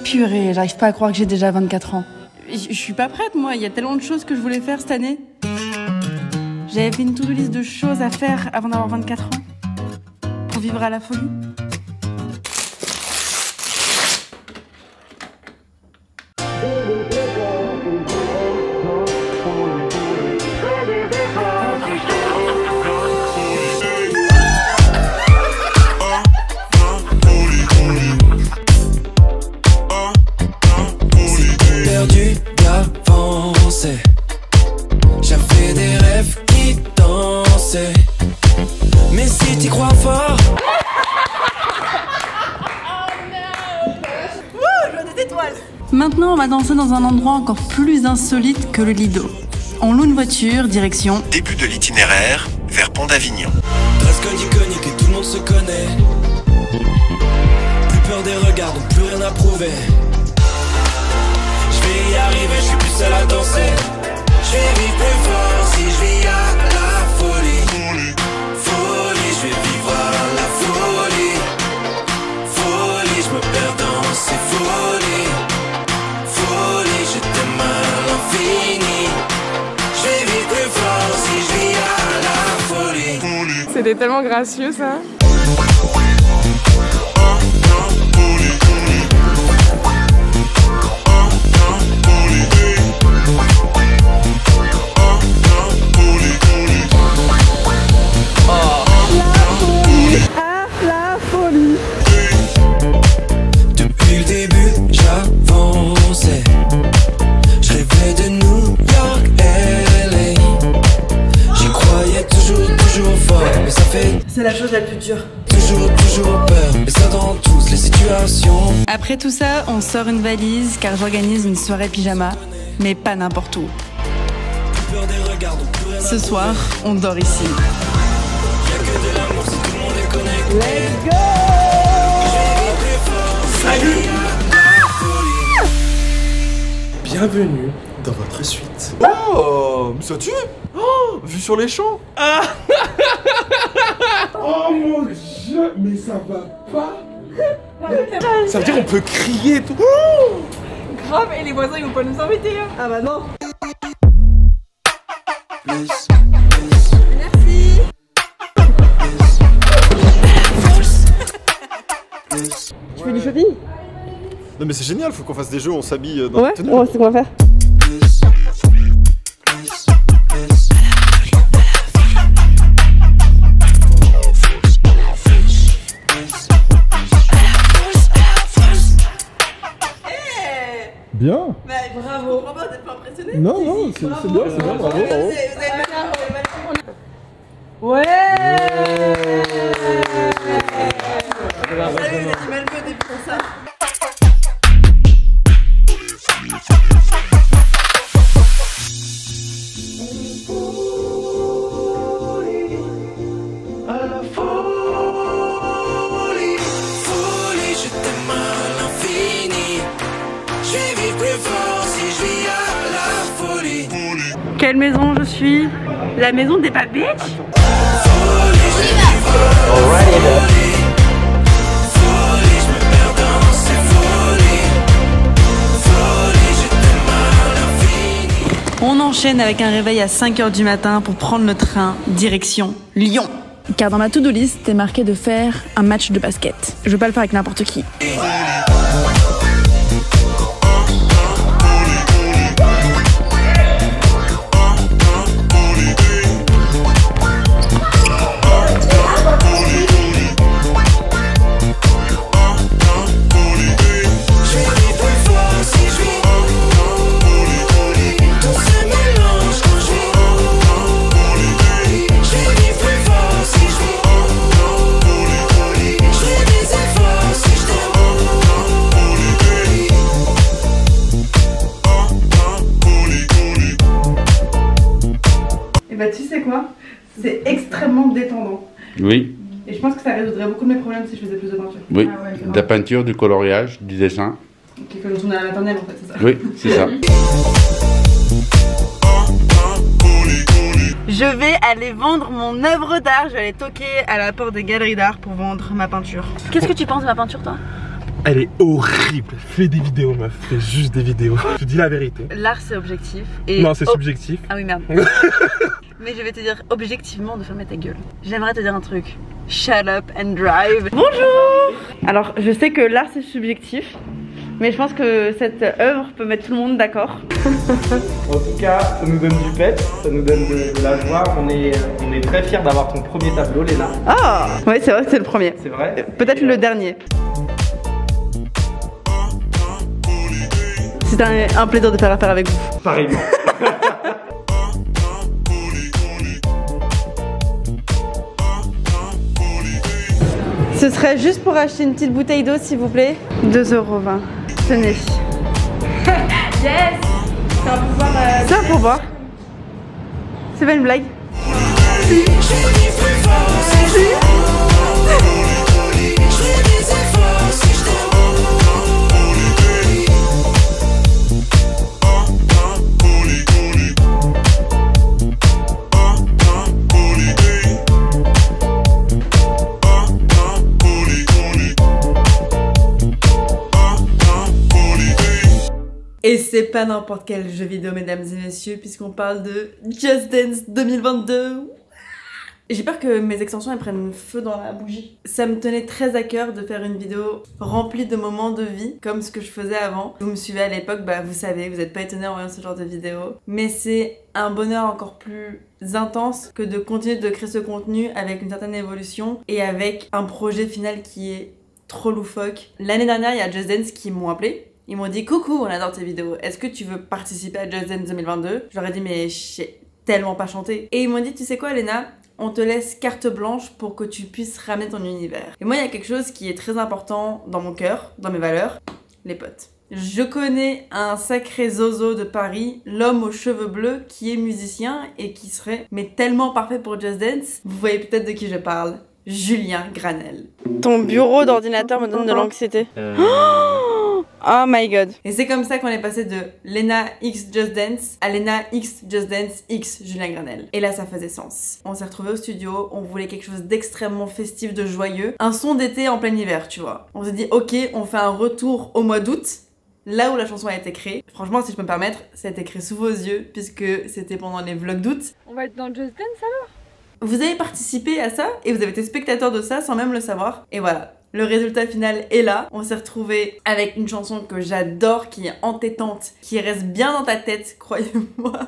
Purée, j'arrive pas à croire que j'ai déjà 24 ans. Je suis pas prête, moi. Il y a tellement de choses que je voulais faire cette année. J'avais fait une to-do list de choses à faire avant d'avoir 24 ans. Pour vivre à la folie. J'avais des rêves qui dansaient. Mais si t'y crois fort. Je vois des étoiles. Maintenant, on va danser dans un endroit encore plus insolite que le Lido. On loue une voiture, direction... Début de l'itinéraire vers Pont d'Avignon. Dress code iconique et tout le monde se connaît. Plus peur des regards, donc plus rien à prouver. Je vais y arriver, je suis plus seul à danser. Je vais vivre plus fort si je vis à la folie. Folie, je vais vivre à la folie. Folie, je me perds dans ces folies. Folie, je t'aime à l'infini. Je vais vivre plus fort si je vis à la folie. C'était tellement gracieux ça. Depuis le début, j'avançais. Je rêvais de New York, LA. J'y croyais toujours fort. Mais ça fait. C'est la chose la plus dure. Toujours peur. Et ça dans toutes les situations. Après tout ça, on sort une valise car j'organise une soirée pyjama. Mais pas n'importe où. Plus peur des regards, donc plus rien à Ce soir, on dort ici. Y'a que de l'amour si tout le monde est connecté. Let's go! Salut! Bienvenue dans votre suite. Oh, ça tue. Oh, vue sur les champs. Ah. Oh mon Dieu, mais ça va pas. Ça veut dire qu'on peut crier et tout. Oh. Grave, et les voisins ils vont pas nous embêter hein. Ah bah non! Merci. Tu fais du shopping? Non mais c'est génial, faut qu'on fasse des jeux, on s'habille dans Ouais, des tenues. ouais, c'est quoi on va faire. Bien. Bah bravo! Je comprends pas, vous êtes pas impressionné? Non, non, c'est bien, c'est bien, bravo, bravo. Ouais. Vous avez mal vu au début pour ça. Folie, je t'aime à l'infini. Je vais vivre plus fort si je vis à la folie. Quelle maison je suis? La maison des Bad Bitch? Folie, je vais vivre à la folie. Folie, je me perds dans ces folies. Folie, je t'aime à l'infini. On enchaîne avec un réveil à 5 h du matin pour prendre le train direction Lyon. Car dans ma to-do list, c'était marqué de faire un match de basket. Je veux pas le faire avec n'importe qui. Et bah tu sais quoi? C'est extrêmement détendant. Oui, Et je pense que ça résoudrait beaucoup de mes problèmes si je faisais plus de peinture. oui. Ah ouais, De la peinture, du coloriage, du dessin. Donc il faut retourner à la maternelle en fait, c'est ça. Oui, c'est ça. Je vais aller vendre mon œuvre d'art. Je vais aller toquer à la porte des galeries d'art pour vendre ma peinture. Qu'est-ce que tu penses de ma peinture, toi? Elle est horrible. Fais des vidéos, meuf. Fais juste des vidéos. Je te dis la vérité. L'art, c'est objectif. Et non, c'est subjectif. Ah oui, merde. Mais je vais te dire objectivement de fermer ta gueule. J'aimerais te dire un truc. Shut up and drive. Bonjour. Alors, je sais que l'art, c'est subjectif. Mais je pense que cette œuvre peut mettre tout le monde d'accord. En tout cas, ça nous donne du pep, ça nous donne de la joie. On est très fiers d'avoir ton premier tableau, Léna. Ah oui, c'est vrai que c'est le premier. C'est vrai. Peut-être le dernier. C'est un plaisir de faire affaire avec vous. Pareillement. Ce serait juste pour acheter une petite bouteille d'eau, s'il vous plaît. 2,20 €. Tenez. Yes. C'est un pouvoir. C'est un pourboire. C'est pas une blague. Et c'est pas n'importe quel jeu vidéo, mesdames et messieurs, puisqu'on parle de Just Dance 2022. J'ai peur que mes extensions elles prennent feu dans la bougie. Ça me tenait très à cœur de faire une vidéo remplie de moments de vie, comme ce que je faisais avant. Vous me suivez à l'époque, bah vous savez, vous n'êtes pas étonnés en voyant ce genre de vidéo. Mais c'est un bonheur encore plus intense que de continuer de créer ce contenu avec une certaine évolution et avec un projet final qui est trop loufoque. L'année dernière, il y a Just Dance qui m'ont appelé. Ils m'ont dit coucou, on adore tes vidéos, est-ce que tu veux participer à Just Dance 2022? Je leur ai dit mais j'ai tellement pas chanté. Et ils m'ont dit tu sais quoi Léna, on te laisse carte blanche pour que tu puisses ramener ton univers. Et moi il y a quelque chose qui est très important dans mon cœur, dans mes valeurs, les potes. Je connais un sacré zozo de Paris, l'homme aux cheveux bleus qui est musicien et qui serait mais tellement parfait pour Just Dance. Vous voyez peut-être de qui je parle. Julien Granel. Ton bureau d'ordinateur me donne de l'anxiété. Oh my god. Et c'est comme ça qu'on est passé de Léna X Just Dance à Léna X Just Dance X Julien Granel. Et là ça faisait sens. On s'est retrouvés au studio, on voulait quelque chose d'extrêmement festif, de joyeux. Un son d'été en plein hiver, tu vois. On s'est dit ok, on fait un retour au mois d'août. Là où la chanson a été créée. Franchement, si je peux me permettre, ça a été créé sous vos yeux puisque c'était pendant les vlogs d'août. On va être dans Just Dance alors? Vous avez participé à ça et vous avez été spectateur de ça sans même le savoir. Et voilà, le résultat final est là. On s'est retrouvés avec une chanson que j'adore, qui est entêtante, qui reste bien dans ta tête, croyez-moi.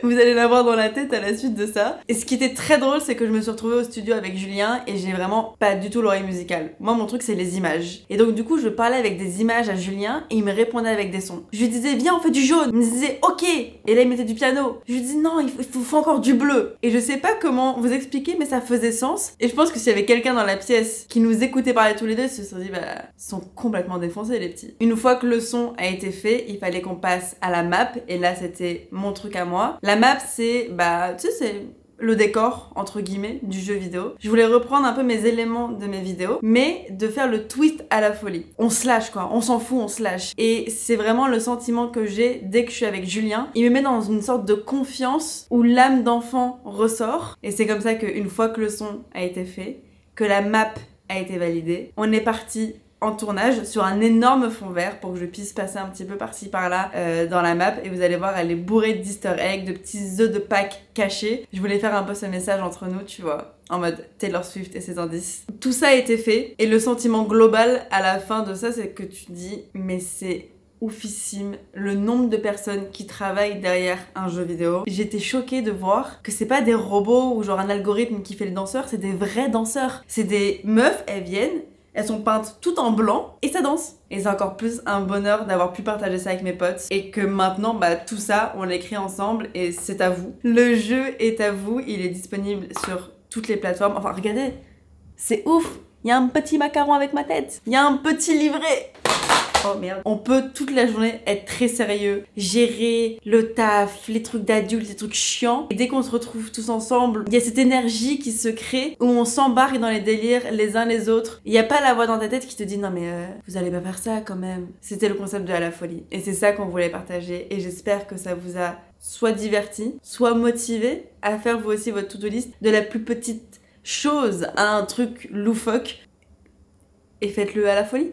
Vous allez l'avoir dans la tête à la suite de ça. Et ce qui était très drôle, c'est que je me suis retrouvée au studio avec Julien et j'ai vraiment pas du tout l'oreille musicale. Moi, mon truc, c'est les images. Et donc, du coup, je parlais avec des images à Julien et il me répondait avec des sons. Je lui disais, viens, on fait du jaune. Il me disait, ok. Et là, il mettait du piano. Je lui disais, non, il faut encore du bleu. Et je sais pas comment vous expliquer, mais ça faisait sens. Et je pense que s'il y avait quelqu'un dans la pièce qui nous écoutait parler tous les deux, ils se sont dit, bah, ils sont complètement défoncés, les petits. Une fois que le son a été fait, il fallait qu'on passe à la map. Et là, c'était mon truc à moi. La map, c'est, bah, tu sais, c'est le décor, entre guillemets, du jeu vidéo. Je voulais reprendre un peu mes éléments de mes vidéos, mais de faire le twist à la folie. On se lâche, quoi. On s'en fout, on se lâche. Et c'est vraiment le sentiment que j'ai dès que je suis avec Julien. Il me met dans une sorte de confiance où l'âme d'enfant ressort. Et c'est comme ça qu'une fois que le son a été fait, que la map a été validée, on est parti en tournage sur un énorme fond vert pour que je puisse passer un petit peu par-ci par-là dans la map, et vous allez voir, elle est bourrée d'easter eggs, de petits œufs de Pâques cachés. Je voulais faire un peu ce message entre nous, tu vois, en mode Taylor Swift et ses indices. Tout ça a été fait et le sentiment global à la fin de ça, c'est que tu te dis mais c'est oufissime le nombre de personnes qui travaillent derrière un jeu vidéo. J'étais choquée de voir que c'est pas des robots ou genre un algorithme qui fait les danseurs, c'est des vrais danseurs. C'est des meufs, elles viennent, elles sont peintes tout en blanc et ça danse. Et c'est encore plus un bonheur d'avoir pu partager ça avec mes potes et que maintenant, bah, tout ça, on l'écrit ensemble et c'est à vous. Le jeu est à vous, il est disponible sur toutes les plateformes. Enfin, regardez, c'est ouf. Il y a un petit macaron avec ma tête. Il y a un petit livret. Oh merde. On peut toute la journée être très sérieux, gérer le taf, les trucs d'adultes, les trucs chiants. Et dès qu'on se retrouve tous ensemble, il y a cette énergie qui se crée où on s'embarque dans les délires les uns les autres. Il n'y a pas la voix dans ta tête qui te dit non mais vous allez pas faire ça quand même. C'était le concept de À la folie. Et c'est ça qu'on voulait partager. Et j'espère que ça vous a soit diverti, soit motivé à faire vous aussi votre to-do list de la plus petite chose à un truc loufoque. Et faites-le à la folie.